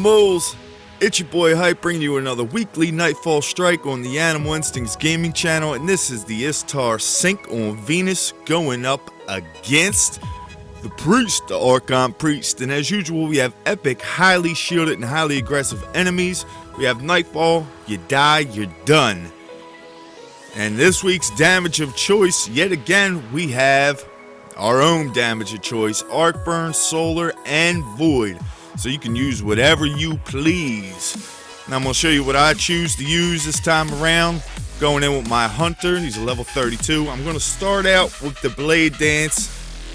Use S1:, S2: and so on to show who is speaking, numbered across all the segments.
S1: Animals! It's your boy Hype bringing you another weekly Nightfall strike on the Animal Instincts gaming channel, and this is the Isthar Sync on Venus going up against the Priest, the Archon Priest. And as usual, we have epic, highly shielded and highly aggressive enemies. We have Nightfall, you die, you're done. And this week's damage of choice, yet again, we have our own damage of choice, Arc Burn, Solar, and Void. So you can use whatever you please. Now I'm going to show you what I choose to use this time around. Going in with my Hunter, he's a level 32. I'm going to start out with the Blade Dance,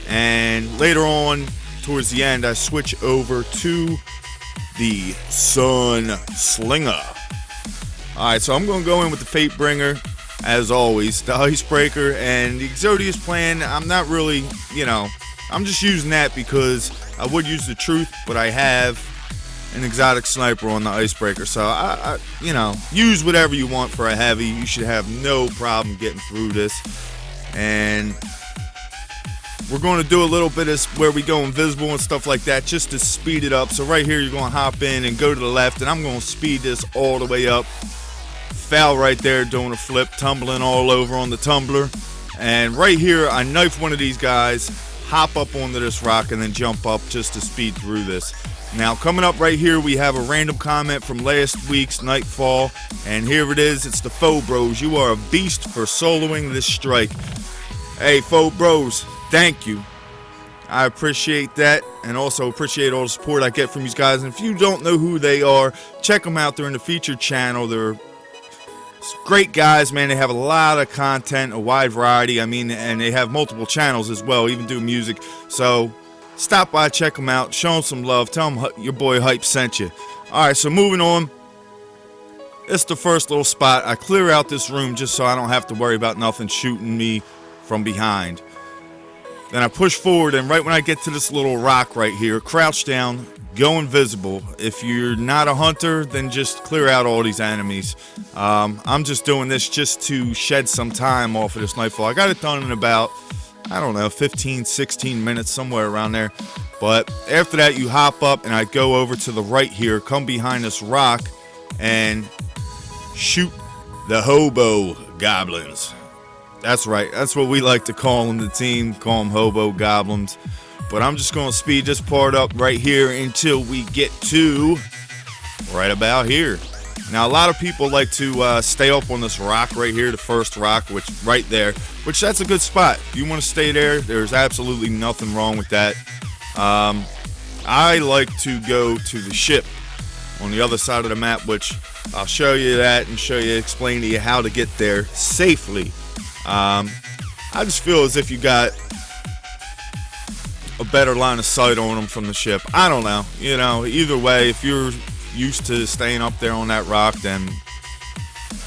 S1: and later on, towards the end, I switch over to the Sun Slinger. Alright, so I'm going to go in with the Fate Bringer, as always, the Icebreaker, and the Exodius plan. I'm not really, I'm just using that because I would use the Truth, but I have an exotic sniper on the Icebreaker. So, I use whatever you want for a heavy. You should have no problem getting through this. And we're going to do a little bit of where we go invisible and stuff like that just to speed it up. So right here, you're going to hop in and go to the left, and I'm going to speed this all the way up. Foul right there, doing a flip, tumbling all over on the tumbler. And right here, I knife one of these guys, hop up onto this rock, and then jump up just to speed through this. Now, coming up right here, we have a random comment from last week's Nightfall, and here it is. It's the Faux Bros. You are a beast for soloing this strike. Hey, Faux Bros, thank you. I appreciate that, and also appreciate all the support I get from these guys. And if you don't know who they are, check them out. They're in the featured channel. They're great guys, man. They have a lot of content, a wide variety. And they have multiple channels as well, even do music. So stop by, check them out, show them some love, tell them your boy Hype sent you. Alright, so moving on. It's the first little spot. I clear out this room just so I don't have to worry about nothing shooting me from behind. Then I push forward, and right when I get to this little rock right here, crouch down, go invisible. If you're not a hunter, then just clear out all these enemies. I'm just doing this just to shed some time off of this Nightfall. I got it done in about, 15, 16 minutes, somewhere around there. But after that, you hop up, and I go over to the right here, come behind this rock, and shoot the hobo goblins. That's right, that's what we like to call them, the team, call them hobo goblins. But I'm just going to speed this part up right here until we get to right about here. Now, a lot of people like to stay up on this rock right here, the first rock, which right there, which that's a good spot. If you want to stay there, there's absolutely nothing wrong with that. I like to go to the ship on the other side of the map, which I'll show you that and explain to you how to get there safely. I just feel as if you got a better line of sight on them from the ship. I don't know. Either way, if you're used to staying up there on that rock, then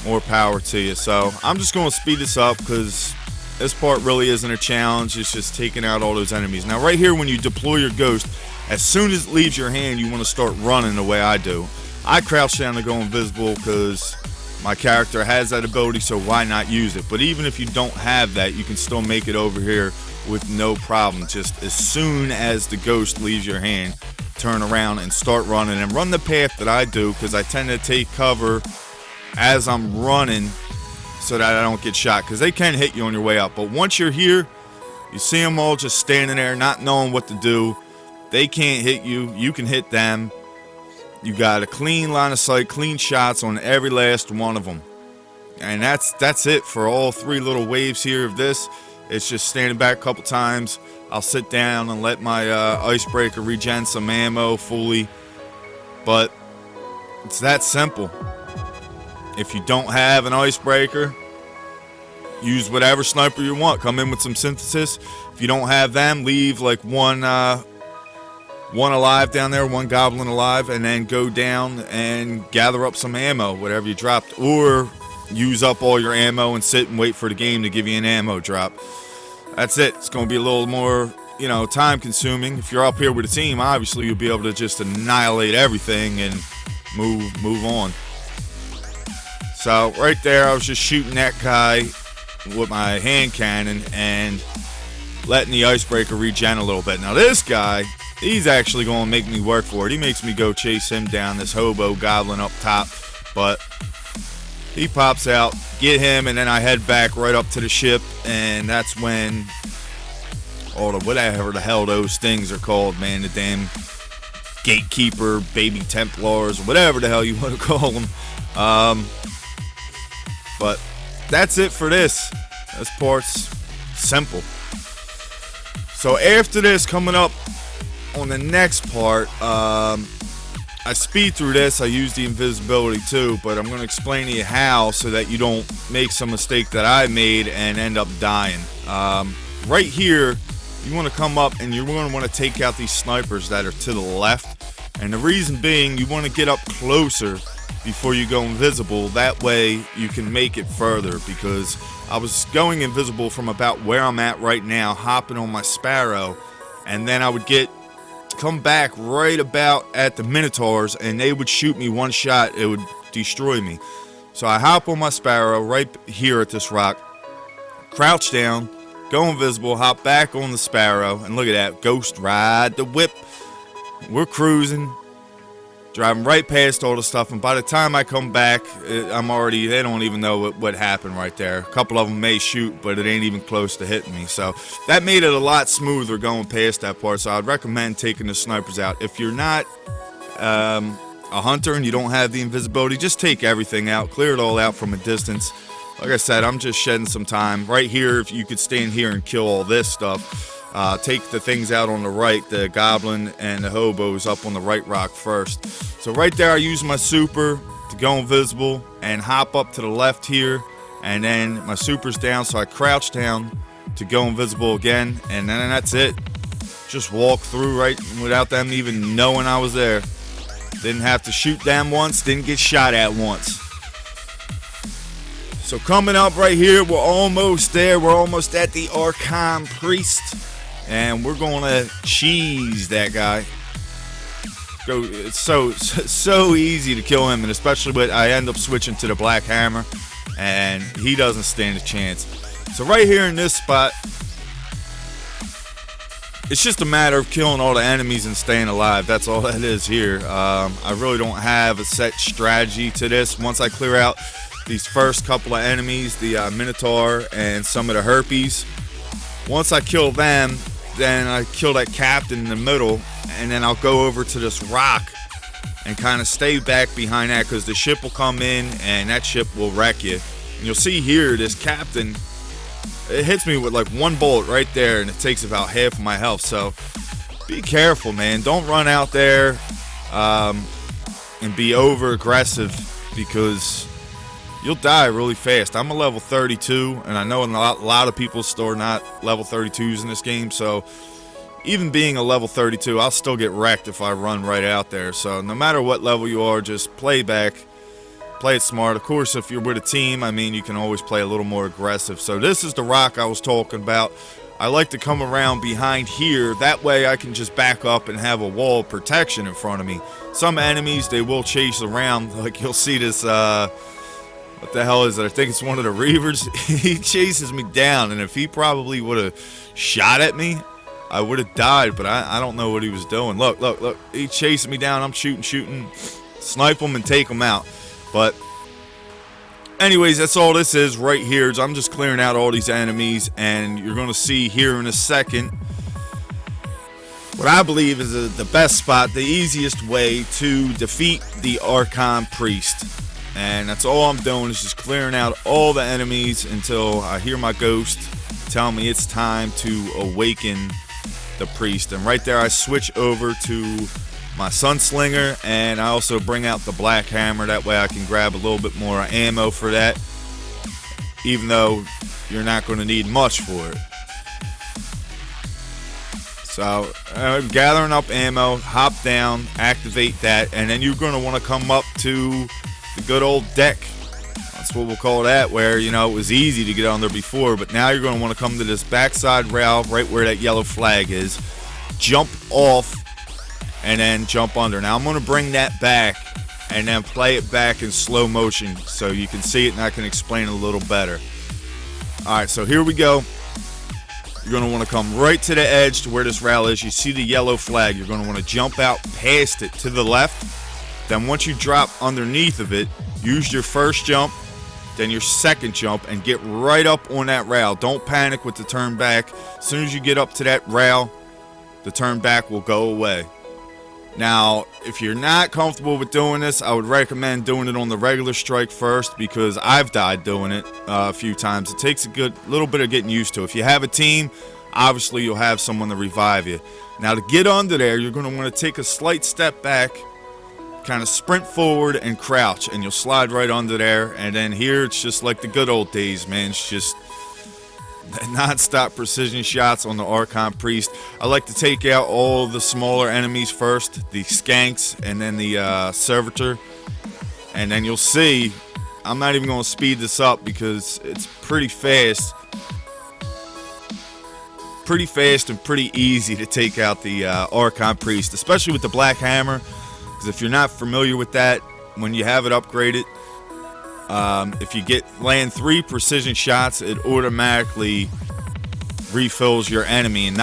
S1: more power to you. So I'm just going to speed this up because this part really isn't a challenge. It's just taking out all those enemies. Now, right here, when you deploy your ghost, as soon as it leaves your hand, you want to start running the way I do. I crouch down to go invisible because my character has that ability, so why not use it? But even if you don't have that, you can still make it over here with no problem. Just as soon as the ghost leaves your hand, turn around and start running, and run the path that I do, because I tend to take cover as I'm running so that I don't get shot, because they can hit you on your way up. But once you're here, you see them all just standing there not knowing what to do. They can't hit you, you can hit them. You got a clean line of sight, clean shots on every last one of them. And that's it for all three little waves here of this. It's just standing back a couple times. I'll sit down and let my Icebreaker regen some ammo fully. But it's that simple. If you don't have an Icebreaker, use whatever sniper you want. Come in with some synthesis. If you don't have them, leave like one alive down there, one goblin alive, and then go down and gather up some ammo, whatever you dropped. Or use up all your ammo and sit and wait for the game to give you an ammo drop. That's it. It's going to be a little more, time consuming. If you're up here with a team, obviously you'll be able to just annihilate everything and move on. So right there, I was just shooting that guy with my hand cannon and letting the Icebreaker regen a little bit. Now this guy, He's actually going to make me work for it. He makes me go chase him down, this hobo goblin up top. But he pops out, get him, and then I head back right up to the ship. And that's when all the whatever the hell those things are called, man. The damn gatekeeper, baby Templars, whatever the hell you want to call them. But that's it for this. This part's simple. So after this, coming up on the next part, I speed through this. I use the invisibility too, but I'm going to explain to you how so that you don't make some mistake that I made and end up dying. Right here, you want to come up and you're going to want to take out these snipers that are to the left. And the reason being, you want to get up closer before you go invisible. That way you can make it further, because I was going invisible from about where I'm at right now, hopping on my Sparrow, and then I would come back right about at the Minotaurs, and they would shoot me one shot. It would destroy me. So I hop on my Sparrow right here at this rock, crouch down, go invisible, hop back on the Sparrow, and look at that, ghost ride the whip. We're cruising, driving right past all the stuff, and by the time I come back, they don't even know what happened right there. A couple of them may shoot, but it ain't even close to hitting me. So that made it a lot smoother going past that part. So I'd recommend taking the snipers out. If you're not a hunter and you don't have the invisibility, just take everything out, clear it all out from a distance. Like I said, I'm just shedding some time. Right here, if you could stand here and kill all this stuff, take the things out on the right, the goblin and the hobos up on the right rock first. So right there, I use my super to go invisible and hop up to the left here, and then my super's down, so I crouch down to go invisible again, and then that's it. Just walk through right without them even knowing I was there. Didn't have to shoot them once, didn't get shot at once. So coming up right here, we're almost there. We're almost at the Archon Priest, and we're going to cheese that guy. It's so easy to kill him, and especially when I end up switching to the Black Hammer, and he doesn't stand a chance. So right here in this spot, it's just a matter of killing all the enemies and staying alive. That's all that is here. I really don't have a set strategy to this. Once I clear out these first couple of enemies, the Minotaur and some of the Herpes, once I kill them, then I kill that captain in the middle, and then I'll go over to this rock and kind of stay back behind that, because the ship will come in and that ship will wreck you. And you'll see here, this captain, it hits me with like one bullet right there, and it takes about half of my health. So be careful, man. Don't run out there and be over aggressive, because you'll die really fast. I'm a level 32, and I know a lot of people still are not level 32s in this game, so even being a level 32, I'll still get wrecked if I run right out there. So no matter what level you are, just play back, play it smart. Of course, if you're with a team, I mean, you can always play a little more aggressive. So this is the rock I was talking about. I like to come around behind here. That way I can just back up and have a wall of protection in front of me. Some enemies, they will chase around. Like you'll see this, what the hell is it? I think it's one of the Reavers. He chases me down, and if he probably would have shot at me, I would have died, but I don't know what he was doing. Look. He chased me down. I'm shooting. Snipe him and take him out. But anyways, that's all this is right here. I'm just clearing out all these enemies, and you're going to see here in a second what I believe is the best spot, the easiest way to defeat the Archon Priest. And that's all I'm doing, is just clearing out all the enemies until I hear my ghost tell me it's time to awaken the priest. And right there I switch over to my Sunslinger, and I also bring out the Black Hammer. That way I can grab a little bit more ammo for that, even though you're not going to need much for it. So I'm gathering up ammo, hop down, activate that, and then you're going to want to come up to the good old deck. That's what we'll call that, where, you know, it was easy to get on there before, but now you're going to want to come to this backside rail right where that yellow flag is, jump off, and then jump under. Now I'm going to bring that back and then play it back in slow motion so you can see it and I can explain it a little better. Alright, so here we go. you're going to want to come right to the edge to where this rail is. You see the yellow flag. You're going to want to jump out past it to the left. Then once you drop underneath of it, use your first jump, then your second jump, and get right up on that rail. Don't panic with the turn back. As soon as you get up to that rail, the turn back will go away. Now, if you're not comfortable with doing this, I would recommend doing it on the regular strike first, because I've died doing it a few times. It takes a good little bit of getting used to. If you have a team, obviously you'll have someone to revive you. Now, to get under there, you're going to want to take a slight step back, kind of sprint forward and crouch, and you'll slide right under there. And then here, it's just like the good old days, man. It's just non-stop precision shots on the Archon Priest. I like to take out all the smaller enemies first, the skanks, and then the servitor. And then you'll see, I'm not even going to speed this up because it's pretty fast. Pretty fast and pretty easy to take out the Archon Priest, especially with the Black Hammer. Because if you're not familiar with that, when you have it upgraded, if you land 3 precision shots, it automatically refills your enemy and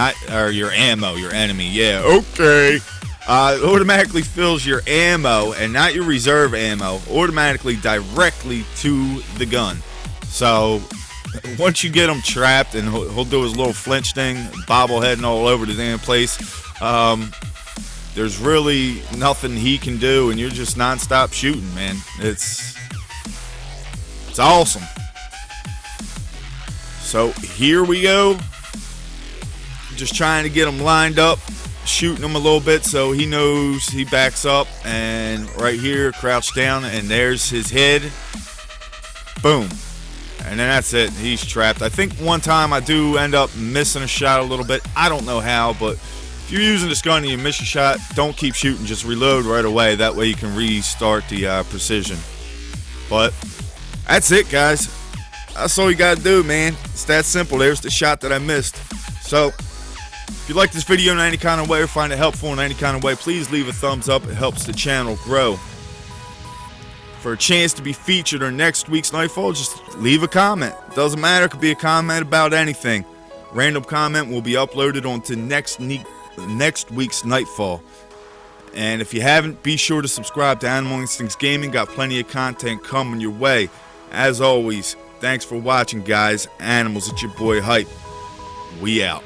S1: your ammo. Your enemy, yeah, okay. It automatically fills your ammo and not your reserve ammo. Automatically directly to the gun. So once you get him trapped, and he'll do his little flinch thing, bobbleheading all over the damn place. There's really nothing he can do, and you're just non-stop shooting, man. It's awesome. So here we go. Just trying to get him lined up, shooting him a little bit so he knows he backs up. And right here, crouch down, and there's his head. Boom. And then that's it. He's trapped. I think one time I do end up missing a shot a little bit. I don't know how, but if you're using this gun and you miss a shot, don't keep shooting. Just reload right away. That way you can restart the precision. But that's it, guys. That's all you gotta do, man. It's that simple. There's the shot that I missed. So, if you like this video in any kind of way or find it helpful in any kind of way, please leave a thumbs up. It helps the channel grow. For a chance to be featured on next week's Nightfall, just leave a comment. Doesn't matter. It could be a comment about anything. Random comment will be uploaded onto next week's Nightfall. And if you haven't, be sure to subscribe to Animal Instincts Gaming. Got plenty of content coming your way. As always, thanks for watching, guys. Animals, it's your boy Hype. We out.